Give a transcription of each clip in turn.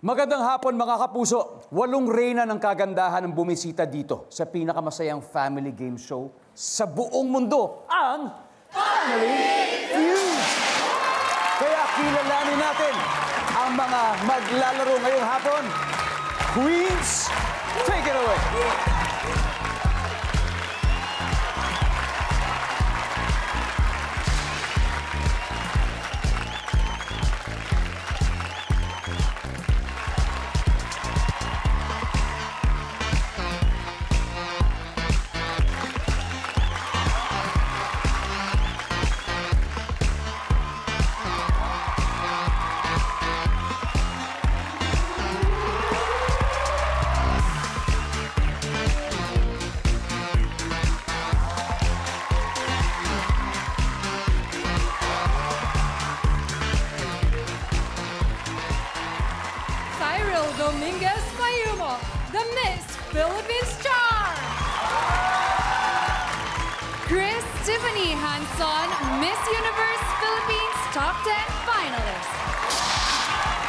Magandang hapon mga kapuso. 8 reyna ng kagandahan ang bumisita dito sa pinakamasayang family game show sa buong mundo, ang Family Feud. Kaya kilalanin natin ang mga maglalaro ngayong hapon. Queens, take it away. Dominguez Mayumo, the Miss Philippines Charm. Chris Tiffany Hanson, Miss Universe Philippines Top 10 finalist.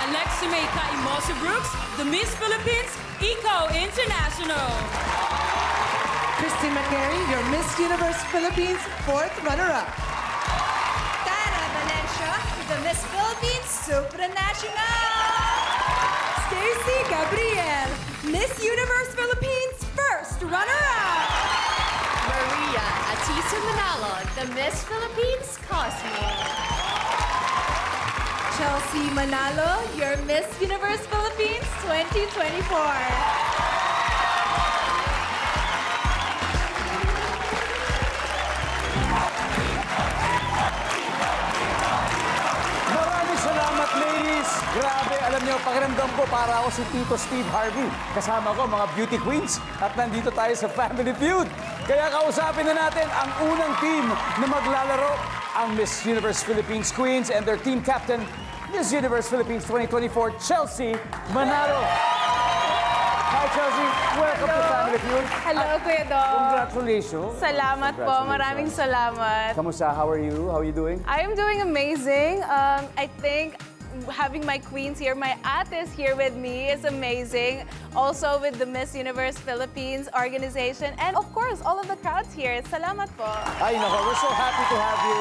Alexi May Kaimosa Brooks, the Miss Philippines Eco International. Christine McCary, your Miss Universe Philippines 4th runner-up. Tara Valencia, the Miss Philippines Supranational. Stacy Gabriel, Miss Universe Philippines first runner-up. Maria Atisa Manalo, the Miss Philippines Cosmo. Chelsea Manalo, your Miss Universe Philippines 2024. Grabe, alam niyo, pakiramdam ko para ako si Tito Steve Harvey. Kasama ko mga beauty queens at nandito tayo sa Family Feud. Kaya kausapin na natin ang unang team na maglalaro, ang Miss Universe Philippines Queens and their team captain, Miss Universe Philippines 2024, Chelsea Manalo. Hi, Chelsea. Welcome to Family Feud. Hello, Kuya Dong. Congratulations. Salamat po. Maraming salamat. Kamusta? How are you? How are you doing? I am doing amazing. I think having my queens here, my ates here with me is amazing. Also with the Miss Universe Philippines organization and of course all of the crowds here. Salamat po. Ay nako, we're so happy to have you.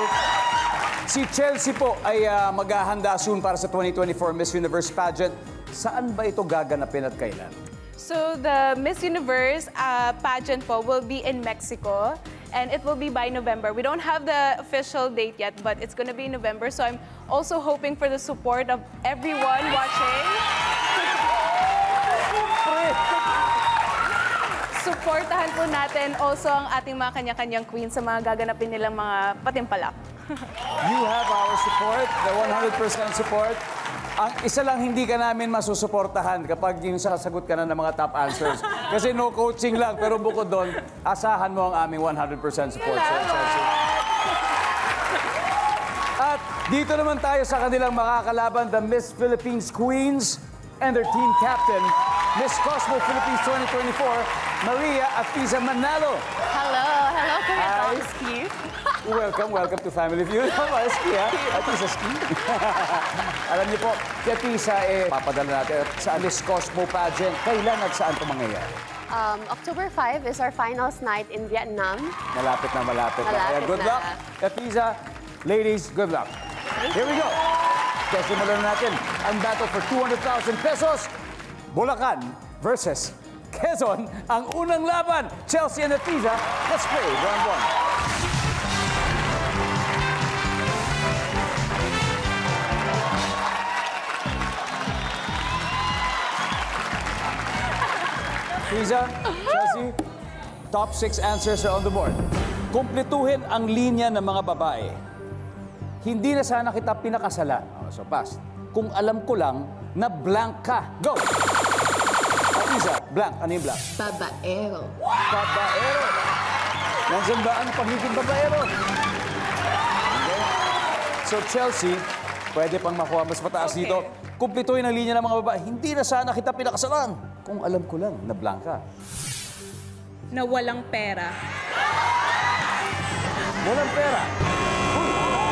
Si Chelsea po ay maghahanda soon para sa 2024 Miss Universe pageant. Saan ba ito gaganapin at kailan? So the Miss Universe pageant po will be in Mexico. And it will be by November. We don't have the official date yet, but it's going to be in November. So I'm also hoping for the support of everyone watching. Supportahan po natin also ang ating mga kanya-kanyang queens sa mga gaganapin nilang mga patimpalak. You have our support, the 100% support. Ang isa lang hindi ka namin masusuportahan kapag yung sasagot ka na ng mga top answers. Kasi no coaching lang, pero bukod doon, asahan mo ang aming 100% support. At dito naman tayo sa kanilang makakalaban, the Miss Philippines Queens and their team captain, Miss Cosmo Philippines 2024, Maria Atisa Manalo. Hello, Kuya Tomski. Welcome to Family Feud. Ski, ha? Atisa Ski. Alam niyo po, si Atisa, papadala natin sa Miss Cosmo pageant. Kailan at saan ito mangyayari? October 5 is our finals night in Vietnam. Malapit na. Kaya good na. luck. Atisa, ladies, good luck. Here we go. Kaya simulan natin ang battle for 200,000 pesos. Bulacan versus Quezon. Ang unang laban, Chelsea and Atisa. Let's play round 1. Atisa, Chelsea, top 6 answers are on the board. Kumpletuhin ang linya ng mga babae. Hindi na sana kita pinakasalan. So pass. Kung alam ko lang na blank ka. Go! Atisa, blank. Ano yung blank? Babaero. Babaero. Nandiyan ba ang pagiging babaero? Okay. So Chelsea, pwede pang makuha mas mataas dito. Kumpletuhin ang linya ng mga babae. Hindi na sana kita pinakasalan. Kung alam ko lang na blank ka. Na walang pera. Walang pera.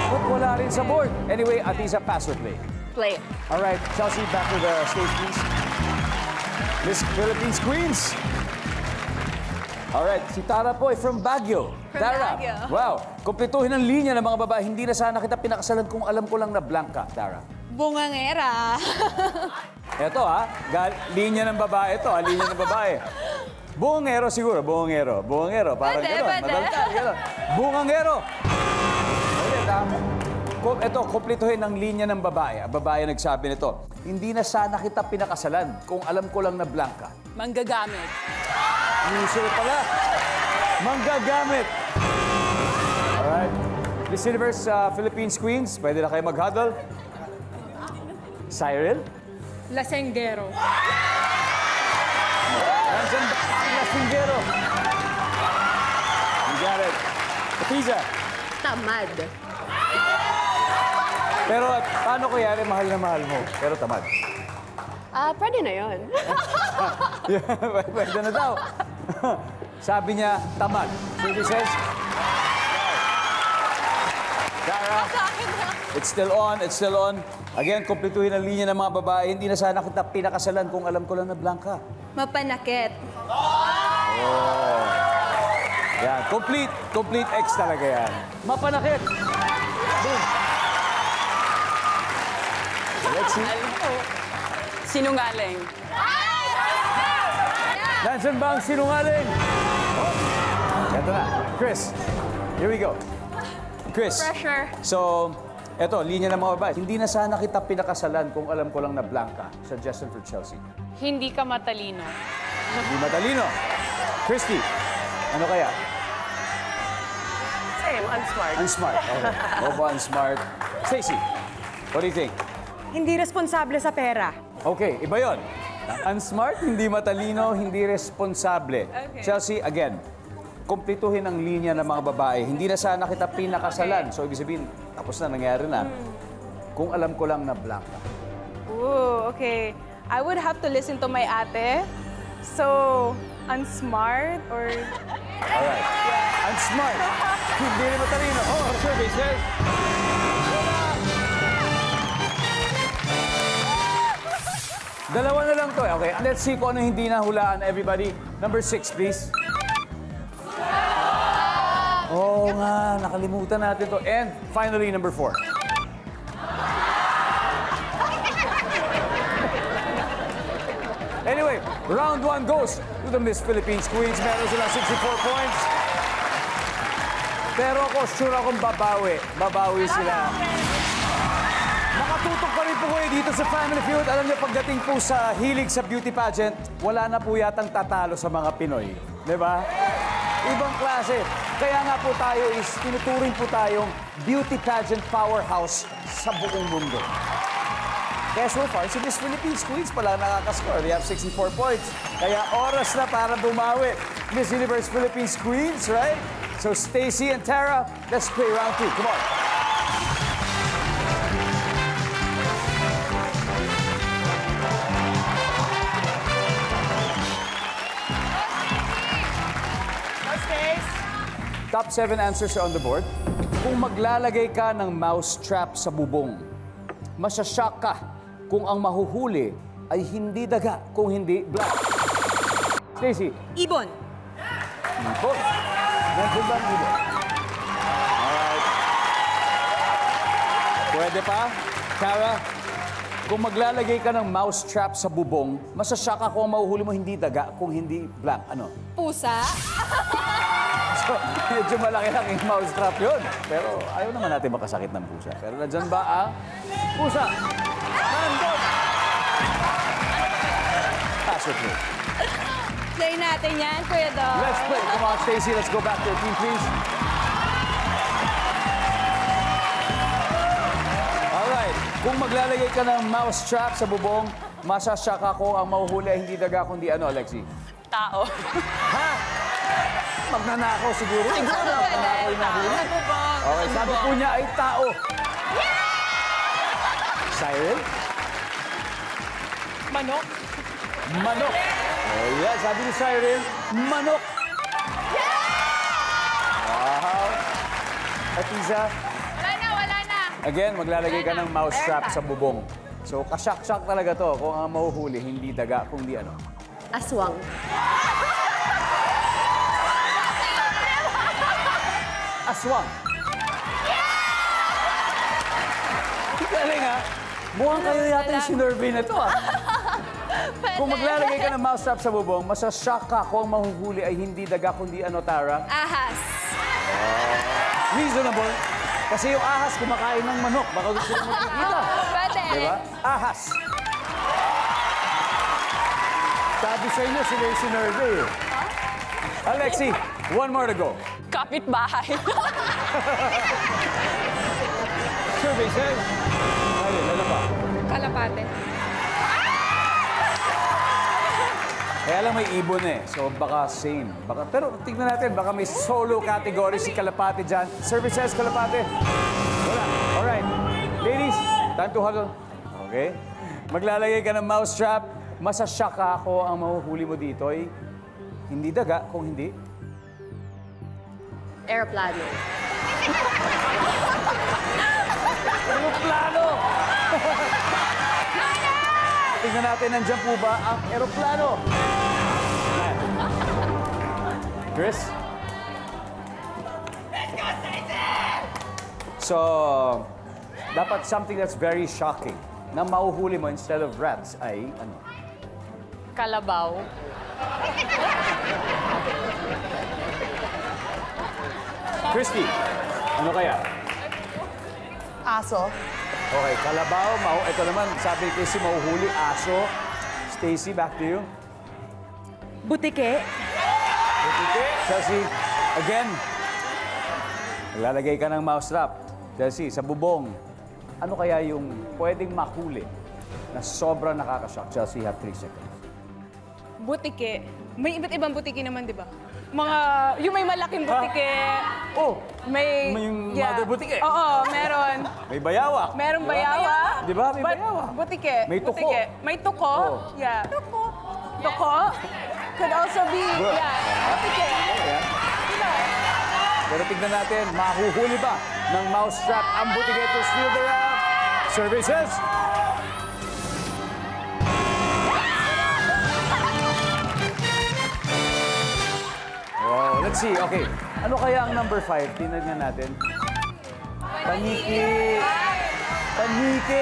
Uy, wala rin sa board. Anyway, Atisa, pass or play? play. All right, Chelsea, back to the stage, please. Miss Philippines Queens. All right, si Tara po ay from Baguio. From Tara, Baguio. wow. Kumpletuhin ang linya ng mga babae. Hindi na sana kita pinakasalan kung alam ko lang na blanca, Tara. Bungangera. Ito linya ng babae ito, linya ng babae. Bungangero siguro, bungangero. Bungangero, parang Pwede, gano'n. pwede. Madaldal, gano'n. Bungangero. Ulit, ito, kumpletuhin ang linya ng babae. Ang babae nagsabi nito, hindi na sana kita pinakasalan kung alam ko lang na blanca. Manggagamit. Usual pala. Manggagamit. Alright. Miss Universe Philippines Queens, pwede na kayo mag-huddle. Cyril? Lasenggero. Nandiyan ba ang lasinggero? You got it. Katiza. Tamad. Pero paano ko yari mahal na mahal mo? Pero tamad. Pwede na yun. Pwede na daw. Sabi niya, tamad. So he says, Sarah, it's still on, it's still on. Again, kumpletuhin ang linya ng mga babae. Hindi na sana kita pinakasalan kung alam ko lang na blanca. Mapanakit. Yan, complete X talaga yan. Mapanakit. Boom. Let's see. Sinungaling. Nandiyan ba ang sinungaling? Oh. Ito na. Chris, here we go. Chris. Pressure. So, eto, linya ng mga babae. Hindi na sana kita pinakasalan kung alam ko lang na blanca. Suggestion for Chelsea. Hindi ka matalino. Hindi matalino. Christy, ano kaya? Same, unsmart. Unsmart. Okay. Bobo, unsmart. Stacey, what do you think? Hindi responsable sa pera. Okay, iba yon. Unsmart, hindi matalino, hindi responsable. Chelsea, again, kumpletuhin ang linya ng mga babae. Hindi na sana kita pinakasalan. So, ibig sabihin, tapos na, nangyari na. Kung alam ko lang na blanca. Ooh, okay. I would have to listen to my ate. So, unsmart or... Alright. Unsmart. Hindi rin matalino. Oh, survey says... Dalawa na lang to. Okay, let's see kung ano hindi nahulaan, everybody. Number 6, please. Oo nga, nakalimutan natin to. And finally, number 4. Anyway, round 1 goes to the Miss Philippines Queens. Meron sila 64 points. Pero ako, sure akong babawi. Babawi sila. Nakatutok pa rin po kayo dito sa Family Feud. Alam niyo, pagdating po sa hilig sa beauty pageant, wala na po yatang tatalo sa mga Pinoy. Di ba? Ibang klase. Kaya nga po tayo is tinuturing po tayong beauty pageant powerhouse sa buong mundo. Kaya so far, si Miss Philippines Queens pala nakakascore. They have 64 points. Kaya oras na para bumawi. Miss Universe Philippines Queens, right? So Stacey and Tara, let's play round 2. Come on. Top 7 answers are on the board. Kung maglalagay ka ng mouse trap sa bubong, masyashock ka kung ang mahuhuli ay hindi daga, kung hindi black. Stacey. Ibon. Ibon. Nandiyan ba ang ibon? Alright. Pwede pa? Tara, kung maglalagay ka ng mouse trap sa bubong, masyashock ka kung ang mahuhuli mo hindi daga, kung hindi black. Ano? Pusa. So, medyo malaki lang yung mouse trap yun. Pero ayaw naman natin makasakit ng pusa. Pero nandyan ba ang pusa? Nandun! Pass with me. Play natin yan, Kuya Dog. Let's play. Come on, Stacey. Let's go back to your team, please. Alright. Kung maglalagay ka ng mouse trap sa bubong, masasyak ako ang mahuhuli ay hindi daga kundi ano, Alexi? Tao. Ha? Magnanakaw siguro. Siguro. Magnanakaw yung nahuli. Okay, sabi po niya ay tao. Cyril? Manok. Manok. Oh, yeah. Sabi ni Cyril, manok. Wow. Atiza? Wala na, wala na. Again, maglalagay ka ng mouse trap sa bubong. So, kasyak-syak talaga to kung ang mahuhuli, hindi daga, kundi ano. Aswang. Aswang. Galing ha? Mukhang kayo yata yung sinurvey na to Kung maglalagay ka ng mousetrap sa bubong, masashock ka kung ang mahuhuli ay hindi daga, kundi ano, Tara? Ahas. Reasonable. Kasi yung ahas kumakain ng manok. Baka gusto nyo magkikita. Pwede. Diba? Ahas. Sabi sa inyo, sila yung sinurvey. Alexi, one more to go. Kapitbahay. Survey says. Ayun, ano pa? Kalapate. Kaya lang may ibon so baka same. Pero tignan natin, baka may solo category si Kalapate dyan. Survey says, Kalapate. Wala. Alright. Ladies, time to huddle. Okay? Maglalagay ka ng mousetrap. Masashock ka ako ang mahuhuli mo dito ay hindi daga, kung hindi. Aeroplano. Aeroplano! Tingnan natin, nandiyan po ba ang aeroplano? Chris? So, dapat something that's very shocking na mauhuli mo instead of rats ay ano? Kalabaw. Christy, ano kaya? Aso. Okay, kalabaw, ito naman, sabi ni Christy, mauhuli, aso. Stacy, back to you. Butike. Chelsea, again. Lalagay ka ng mousetrap. Chelsea, sa bubong, ano kaya yung pwedeng mahuli na sobrang nakakashock? Chelsea, you have 3 seconds. Butike. May iba't ibang butike naman, di ba? Yung may malaking butike. Oh! May yung mother butike. Oo, meron. May bayawak. Merong bayawa. Di ba? May But bayawa. Butike. May tuko. Butike. May tuko. Oh. Yeah. Tuko. Could also be, butike. Ayan. Diba? Pero tignan natin, mahuhuli ba ng mousetrap ang butike to steal the round? Services. Wow, let's see. Okay. Ano kaya ang number 5? Tingnan natin. Paniki. Paniki.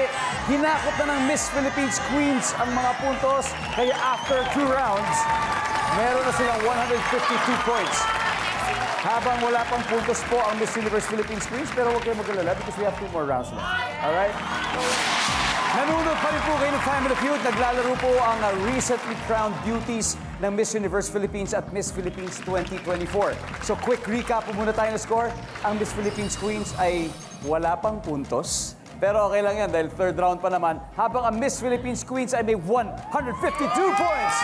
Hinakot na ng Miss Philippines Queens ang mga puntos. Kaya after 2 rounds, meron na silang 152 points. Habang wala pang puntos po ang Miss Universe Philippines Queens, pero huwag kayo mag-alala because we have 2 more rounds left. Alright? Nanonood pa rin po kayo ng Family Feud. Naglalaro po ang recently crowned beauties ng Miss Universe Philippines at Miss Philippines 2024. So quick recap po muna tayo ng score. Ang Miss Philippines Queens ay wala pang puntos. Pero okay lang yan dahil third round pa naman. Habang ang Miss Philippines Queens ay may 152 points.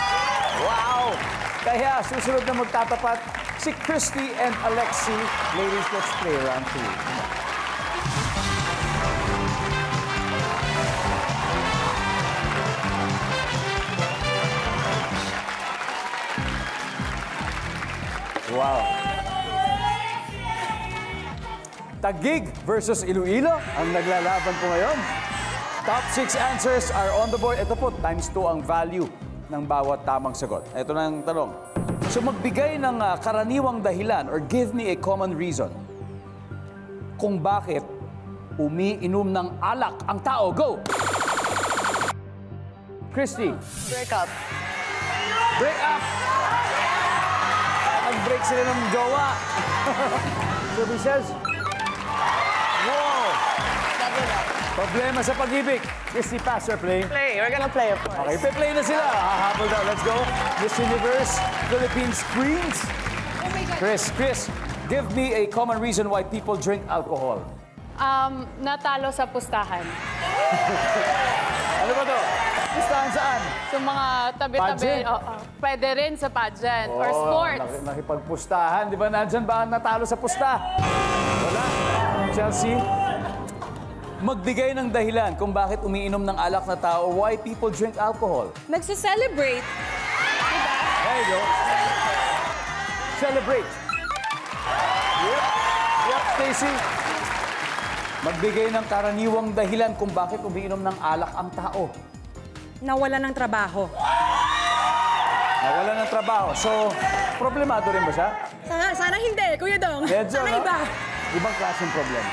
Wow! Kaya susunod na magtatapat si Christy and Alexi. Ladies, let's play round 2. Wow. Taguig versus Iloilo ang naglalaban po ngayon. Top 6 answers are on the board. Ito po, times 2 ang value ng bawat tamang sagot. Ito na ang tanong. So magbigay ng karaniwang dahilan or give me a common reason kung bakit umiinom ng alak ang tao. Go! Christy. Break up. Break up! Nag-break sila ng jowa. So, says, wow! Problema sa pag-ibig. Christy, pass or play? Play. We're gonna play, of course. Okay, play na sila. Hahabol daw. Let's go. Miss Universe, Philippines Queens. Chris, give me a common reason why people drink alcohol. Natalo sa pustahan. Ano ba to? Pustahan saan? Sa mga tabi-tabi. Pageant? Pwede rin sa pageant or sports. Nakipagpustahan. Di ba nandyan ba ang natalo sa pusta? Wala. Chelsea, magbigay ng dahilan kung bakit umiinom ng alak na tao, why people drink alcohol. Nagse-celebrate. There you go. Celebrate. Yep, Stacy. Magbigay ng karaniwang dahilan kung bakit umiinom ng alak ang tao. Nawala ng trabaho. Nawala ng trabaho. So, problemado rin ba siya? Sana hindi, Kuya Dong. Medyo, Sana no? iba. Ibang klaseng problema.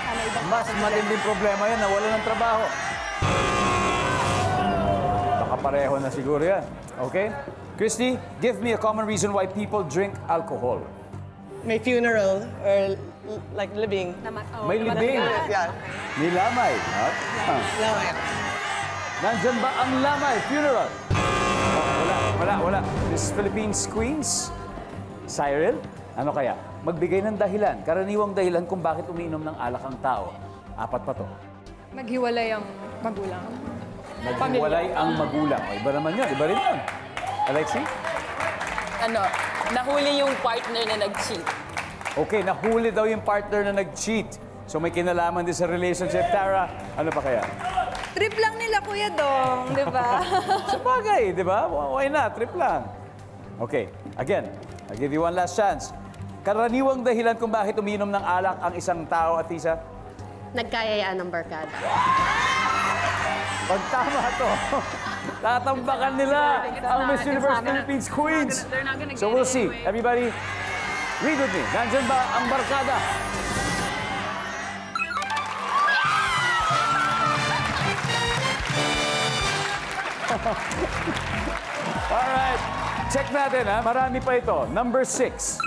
Mas matinding problema yan, nawala ng trabaho. Baka pareho na siguro yan. Okay? Christy, give me a common reason why people drink alcohol. May funeral or like living. May libing. Yeah. May lamay. No, Nandyan ba ang lamay? Funeral? Oh, wala. Miss Philippines Queens? Cyril? Ano kaya? Magbigay ng dahilan, karaniwang dahilan kung bakit umiinom ng alak ang tao. Apat pa to. Maghiwalay ang magulang. Naghiwalay ang magulang. O, iba naman yun. Iba rin yun. Alexi? Nahuli yung partner na nag-cheat. Okay, nahuli daw yung partner na nag-cheat. So may kinalaman din sa relationship. Tara, ano pa kaya? Trip lang nila, Kuya Dong, di ba? Sa bagay, di ba? Why not? Trip lang. Okay, again, I'll give you one last chance. Karaniwang dahilan kung bakit umiinom ng alak ang isang tao, Atisa? Nagkayayaan ng barkada. Pag tama to, tatambakan nila ang Miss Universe Philippines Queens. So we'll see. Everybody, read with me. Nandyan ba ang barkada? Alright. Check natin, ha? Marami pa ito. Number 6. Trip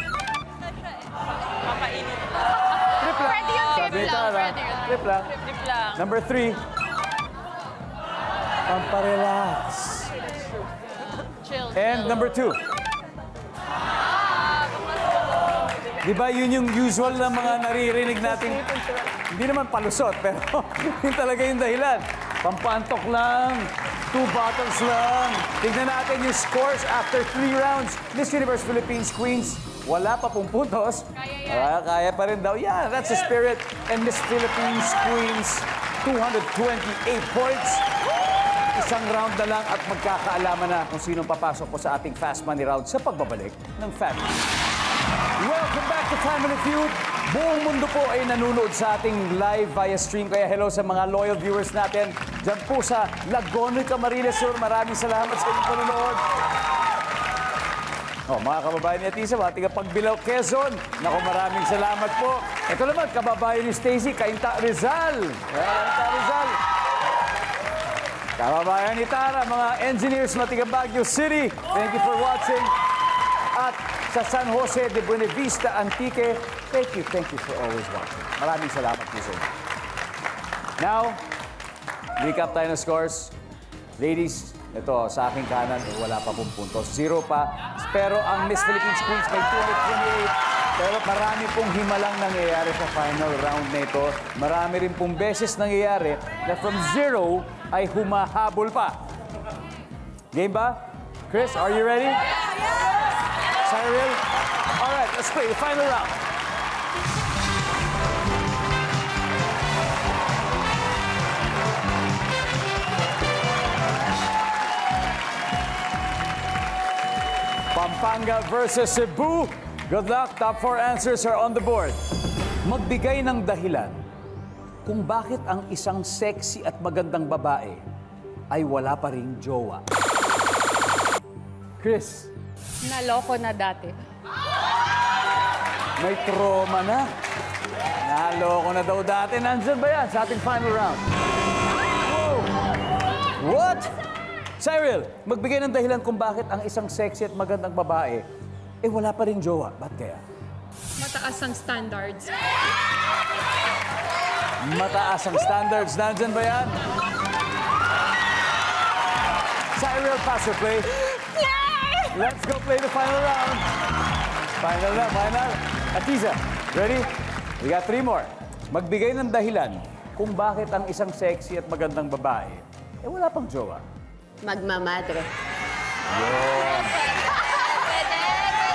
lang. Pwede yung trip Sabi lang, Tara. pwede yun. Trip lang. Trip lang. Number 3. Pamparelax. Chill. And number 2. Di ba yun yung usual na mga naririnig natin? Hindi naman palusot, pero yun talaga yung dahilan. Pampantok lang, 2 bottles lang. Tignan natin yung scores after 3 rounds. Miss Universe Philippines Queens, wala pa pong puntos. Kaya pa rin daw. Yeah, that's the spirit. And Miss Philippines Queens, 228 points. Isang round na lang at magkakaalaman na kung sinong papasok po sa ating Fast Money Round sa pagbabalik ng Family. Welcome back to Family Feud. Buong mundo po ay nanonood sa ating live via stream. Kaya hello sa mga loyal viewers natin. Diyan po sa Laguna, Camarines Sur. Maraming salamat sa inyong panonood. Oh, mga kababayan ni Atisa, mga tiga Pagbilao, Quezon. Naku, maraming salamat po. Ito naman, kababayan ni Stacy, Cainta Rizal. Cainta Rizal. Kababayan ni Tara, mga engineers na tiga Baguio City. Thank you for watching. At sa San Jose de Buenavista, Antique, thank you for always watching. Maraming salamat po sa inyo. Now, recap tayo ng scores. Ladies, ito, sa aking kanan, wala pa pong puntos. 0 pa. Pero ang Miss Philippines Queens may 228. Pero marami pong himalang nangyayari sa final round na ito. Marami rin pong beses nangyayari na from 0 ay humahabol pa. Game ba? Chris, are you ready? Cyril? All right, let's play the final round. Pampanga versus Cebu. Good luck. Top 4 answers are on the board. Magbigay ng dahilan kung bakit ang isang sexy at magandang babae ay wala pa ring jowa. Chris. Naloko na dati. May trauma na. Naloko na daw dati. Nandyan ba yan sa ating final round? Whoa! What? Cyril, magbigay ng dahilan kung bakit ang isang sexy at magandang babae wala pa rin jowa. Ba't kaya? Mataas ang standards. Mataas ang standards. Nandyan ba yan? Cyril, pass or play? Let's go play the final round. Final na, final. Atisa, ready? We got 3 more. Magbigay ng dahilan kung bakit ang isang sexy at magandang babae wala pang jowa. Magmamadre.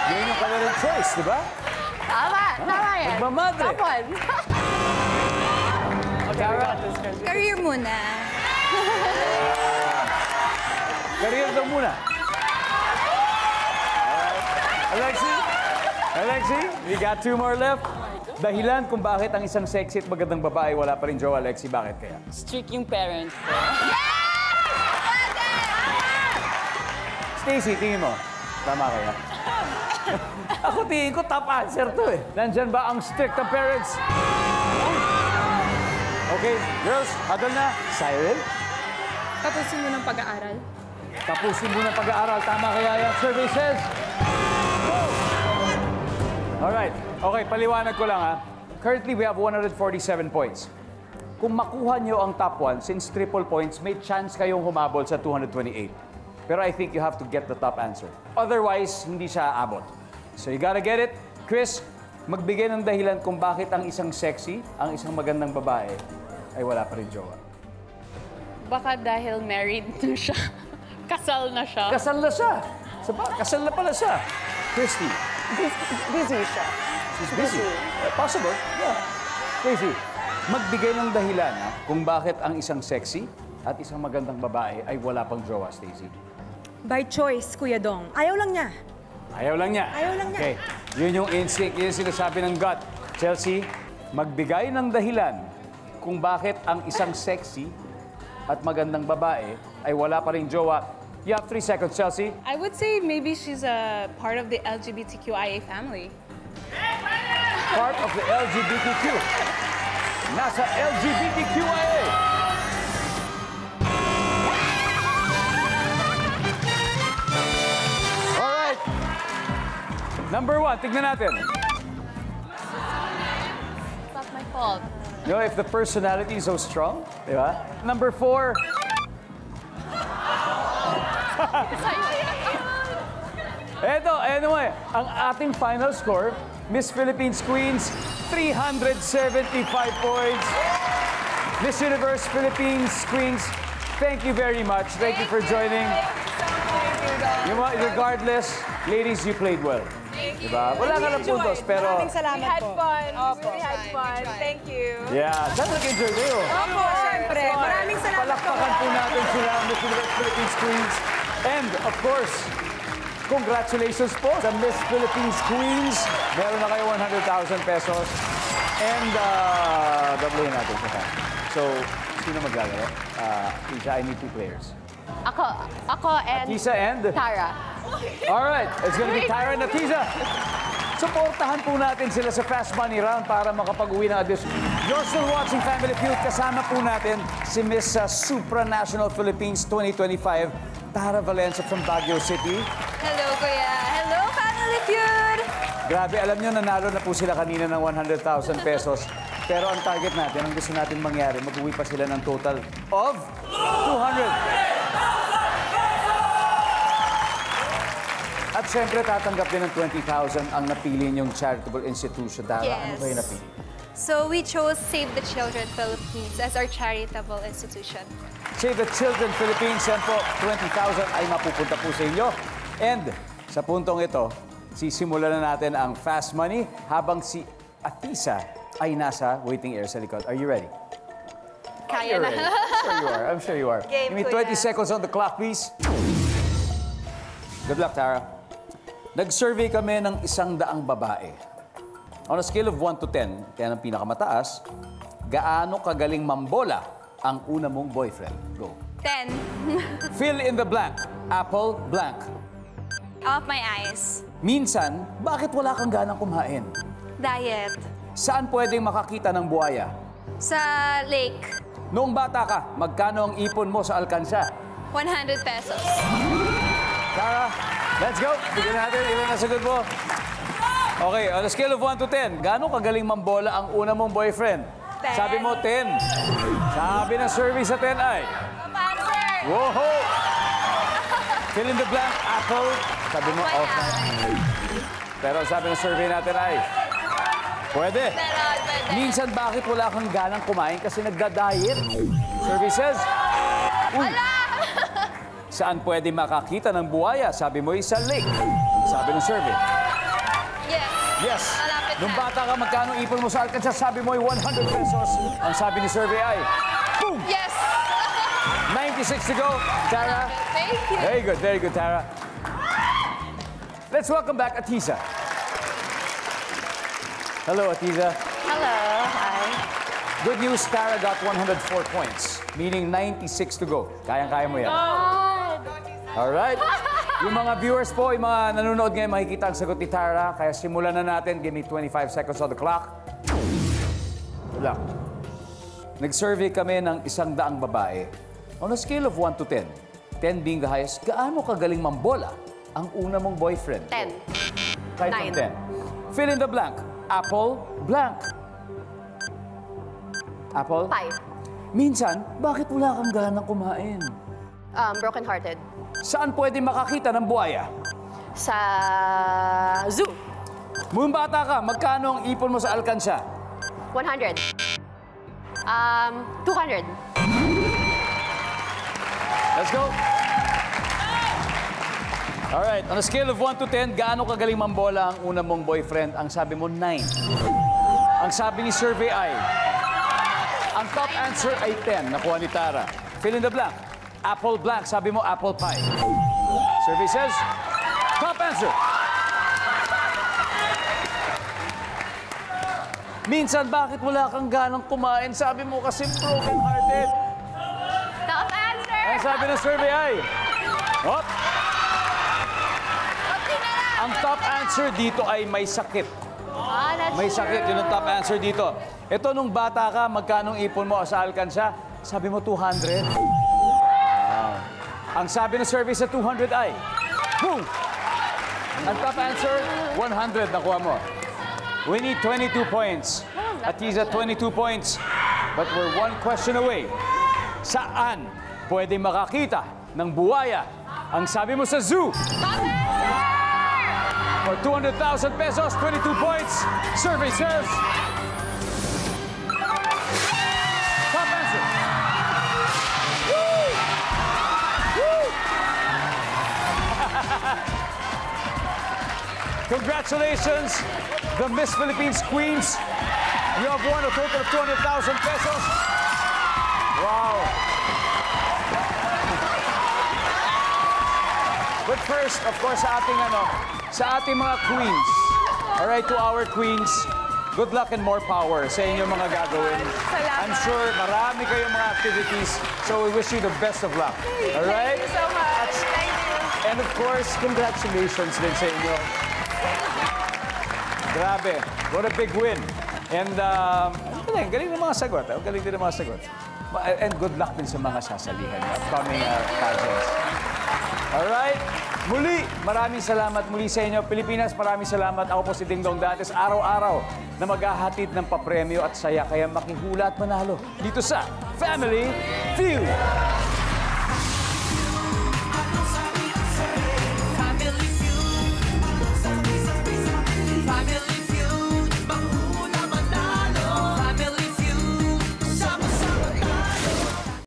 Yun yung kanilang choice, di ba? Tama yan. Magmamadre. Top 1. Career muna. Career daw muna. Alexi, we got 2 more left. Dahilan kung bakit ang isang sexy at magandang babae wala pa rin jowa, Lexi, bakit kaya? Strict yung parents ko. Stacy, tingin mo. Tama kaya? Ako tingin ko top answer to eh. Nandyan ba ang strict ng parents? Okay, girls, huddle na. Cyril? Tapusin mo ng pag-aaral. Tapusin mo ng pag-aaral. Tama kaya yung survey says? Go! Alright. Okay, paliwanag ko lang ha. Currently, we have 147 points. Kung makuha nyo ang top 1, since triple points, may chance kayong humabol sa 228. Pero I think you have to get the top answer. Otherwise, hindi siya abot. So you gotta get it. Chris, magbigay ng dahilan kung bakit ang isang sexy, ang isang magandang babae, ay wala pa rin jowa. Baka dahil married na siya. Kasal na siya. Kasal na siya. Kasal na pala siya. Christy. Busy siya. She's busy. Possible. Yeah. Christy, magbigay ng dahilan kung bakit ang isang sexy at isang magandang babae ay wala pang jowa, Stacy. By choice, Kuya Dong. Ayaw lang niya. Ayaw lang niya. Ayaw lang niya. Okay. Yun yung instinct. Yun yung sinasabi ng gut. Chelsea, magbigay ng dahilan kung bakit ang isang sexy at magandang babae ay wala pa rin jowa. You have 3 seconds, Chelsea. I would say maybe she's a part of the LGBTQIA family. Part of the LGBTQ. Nasa LGBTQIA. Alright. Number 1, tignan natin. It's not my fault. You know, if the personality is so strong, di ba? Number 4. Eto, anyway, ang ating final score, Miss Philippines Queens, 375 points. Miss Universe Philippines Queens, thank you very much. Thank you for joining. You know, regardless, ladies, you played well. Diba? Wala ka ng puntos, pero... Maraming salamat po. We had fun. Thank you. Yeah, sana nag-enjoy kayo. Opo, syempre. Maraming salamat po. Palakpakan po natin sila, Miss Universe Philippines Queens. And, of course, congratulations po sa Miss Philippines Queens. Meron na kayo 100,000 pesos. And, doublehin natin sa time. So, sino maglalaro? Tisha, I need 2 players. Ako and Tisa and? Tara. All right, it's gonna be Tyra and Atiza. Suportahan po natin sila sa Fast Money Round para makapag-uwi ng addition. You're still watching Family Feud. Kasama po natin si Miss Supranational Philippines 2025, Tara Valencia from Baguio City. Hello, Kuya. Hello, Family Feud. Grabe, alam nyo, nanalo na po sila kanina ng 100,000 pesos. Pero ang target natin, ang gusto natin mangyari, mag-uwi pa sila ng total of 200. At siyempre, tatanggap din ng 20,000 ang napili niyong charitable institution. Dara, ano ba yung napili? So we chose Save the Children Philippines as our charitable institution. Save the Children Philippines, yan po, 20,000 ay mapupunta po sa inyo. And sa puntong ito, sisimulan na natin ang Fast Money habang si Atisa ay nasa waiting area sa likod. Are you ready? Kaya na. I'm sure you are. Game, Give me 20 seconds on the clock, please. Good luck, Tara. Nag-survey kami ng 100 babae. On a scale of 1 to 10, kaya ng pinakamataas, gaano kagaling mambola ang una mong boyfriend? Go. 10. Fill in the blank. Apple, blank. Off my eyes. Minsan, bakit wala kang ganang kumain? Diet. Saan pwedeng makakita ng buhaya? Sa lake. Noong bata ka, magkano ang ipon mo sa alkansya? 100 pesos. Tara, let's go. Bigyan natin. Ilan na sagot mo? Okay, on a scale of 1 to 10, gaano kagaling mambola ang una mong boyfriend? 10. Sabi mo 10. Sabi ng survey sa 10 ay... Answer. Whoa! Fill in the blank, apple. Sabi mo, Off my off. eyes. Pero sabi ng survey natin ay... Pwede. Pwede. Minsan, bakit wala kang ganang kumain kasi nagda-diet? Survey says... Uy, saan pwede makakita ng buhaya? Sabi mo, sa lake. Sabi ng survey. Yes. Yes. Malapit Nung na. bata ka, magkano ipon mo sa alkansya? Sabi mo ay 100 pesos. Ang sabi ni survey ay... Boom! Yes. 96 to go. Tara. Thank you. Very good, Tara. Let's welcome back Atisa. Hello, Atiza. Hello. Hi. Good news, Tara got 104 points, meaning 96 to go. Kayang-kaya mo yan. Alright. Yung mga viewers po, yung mga nanonood ngayon, makikita ang sagot ni Tara. Kaya simulan na natin. Give me 25 seconds on the clock. Wala. Nag-survey kami ng 100 babae. On a scale of 1 to 10, 10 being the highest, gaano kagaling mambola ang una mong boyfriend? 10. 5 from 10. Fill in the blank. Apple, blank. Apple? 5. Minsan, bakit wala kang ganang kumain? Broken-hearted. Saan pwede makakita ng buhaya? Sa zoo. Mung bata ka, magkano ang ipon mo sa alkansya? 100. 200. Let's go. Alright, on a scale of 1 to 10, gaano kagaling mambola ang una mong boyfriend? Ang sabi mo, 9. Ang sabi ni survey ay, ang top answer ay 10. Nakuha ni Tara. Fill in the blank. Apple blank. Sabi mo, apple pie. Survey says, top answer. Minsan, bakit wala kang ganang kumain? Sabi mo kasi broken-hearted. Top answer! Ang sabi ng survey ay, hop. Ang top answer dito ay may sakit. May sakit, yun ang top answer dito. Ito, nung bata ka, magkanong ipon mo sa alkansya? Sabi mo, 200. Wow. Ang sabi ng survey sa 200 ay, boom! Ang top answer, 100. Nakuha mo. We need 22 points. Atiza, 22 points. But we're one question away. Saan pwede makakita ng buwaya? Ang sabi mo sa zoo. For 200,000 pesos, 22 points. Survey says... Top answer. Woo! Woo! Congratulations, the Miss Philippines Queens. You have won a total of 200,000 pesos. Wow. But first, of course, sa ating mga queens. All right, to our queens, good luck and more power sa inyong mga gagawin. I'm sure marami kayong mga activities, so we wish you the best of luck. All right? Thank you so much. Thank you. And of course, congratulations din sa inyo. Grabe, what a big win. And galing ng mga sagot. Galing din ng mga sagot. And good luck din sa mga sasalihan, upcoming pageants. Alright? Muli, maraming salamat muli sa inyo. Pilipinas, maraming salamat. Ako po si Ding Dong Dantes. Araw-araw na maghahatid ng papremyo at saya. Kaya makihula at manalo dito sa Family Feud.